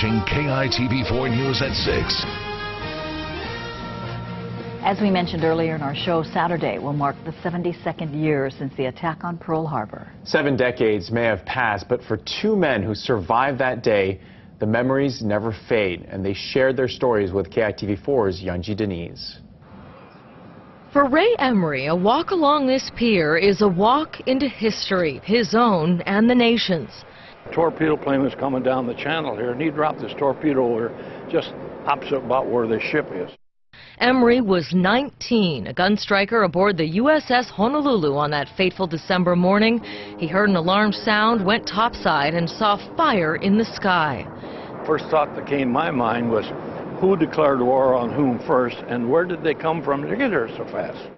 watching KITV4 News at 6. As we mentioned earlier in our show, Saturday will mark the 72nd year since the attack on Pearl Harbor. 7 decades may have passed, but for two men who survived that day, the memories never fade, and they shared their stories with KITV4's Yunji Denise. For Ray Emery, a walk along this pier is a walk into history, his own and the nation's. A torpedo plane was coming down the channel here, and he dropped this torpedo over just opposite about where the ship is. Emery was 19, a gun striker aboard the USS Honolulu on that fateful December morning. He heard an alarm sound, went topside, and saw fire in the sky. First thought that came to my mind was, who declared war on whom first, and where did they come from to get here so fast?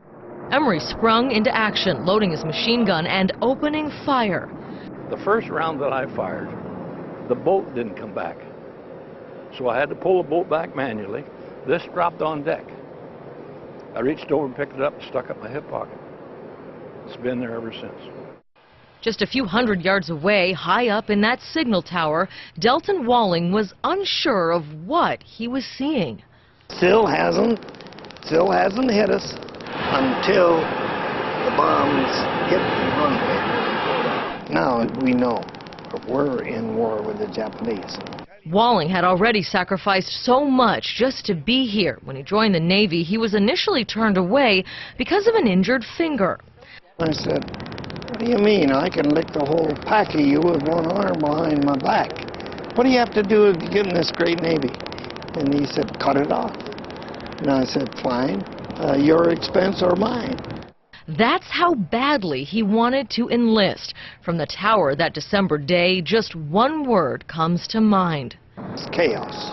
Emery sprung into action, loading his machine gun and opening fire. The first round that I fired, the boat didn't come back. So I had to pull the boat back manually. This dropped on deck. I reached over and picked it up and stuck it in my hip pocket. It's been there ever since. Just a few hundred yards away, high up in that signal tower, Delton Walling was unsure of what he was seeing. Still hasn't hit us until the bombs hit the runway. Now we know we're in war with the Japanese. Walling had already sacrificed so much just to be here. When he joined the Navy, he was initially turned away because of an injured finger. I said, "What do you mean? I can lick the whole pack of you with one arm behind my back. What do you have to do to get in this great Navy?" And he said, "Cut it off." And I said, "Fine, your expense or mine." That's how badly he wanted to enlist. From the tower that December day, just one word comes to mind. It's chaos.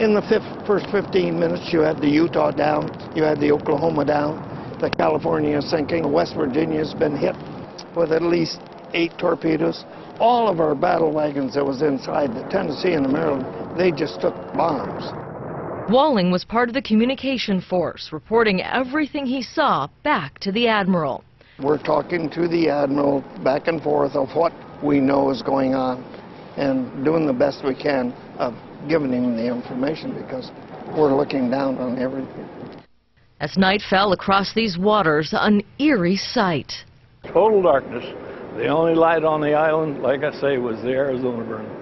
In the first 15 minutes, you had the Utah down, you had the Oklahoma down, the California is sinking, West Virginia's been hit with at least 8 torpedoes. All of our battle wagons that was inside the Tennessee and the Maryland, they just took bombs. Walling was part of the communication force, reporting everything he saw back to the Admiral. We're talking to the Admiral back and forth of what we know is going on and doing the best we can of giving him the information because we're looking down on everything. As night fell across these waters, an eerie sight. Total darkness. The only light on the island, like I say, was the Arizona burning.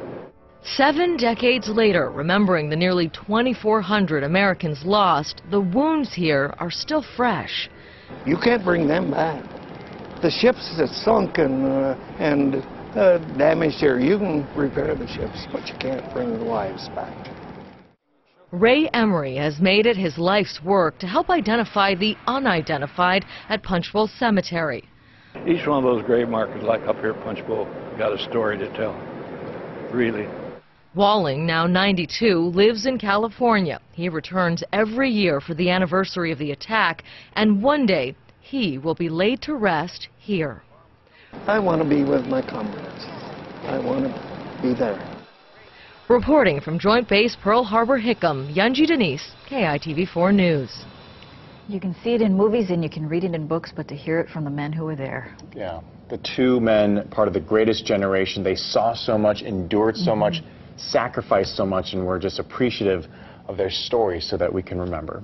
7 decades later, remembering the nearly 2,400 Americans lost, the wounds here are still fresh. You can't bring them back. The ships that sunk and damaged here, you can repair the ships, but you can't bring the lives back. Ray Emery has made it his life's work to help identify the unidentified at Punchbowl Cemetery. Each one of those grave markers, like up here at Punchbowl, got a story to tell, really. Walling, now 92, lives in California. He returns every year for the anniversary of the attack, and one day he will be laid to rest here. I want to be with my comrades. I want to be there. Reporting from Joint Base Pearl Harbor Hickam, Yunji Denise, KITV4 News. You can see it in movies and you can read it in books, but to hear it from the men who were there. Yeah, the two men, part of the greatest generation, they saw so much, endured so much, sacrificed so much, and we're just appreciative of their stories so that we can remember.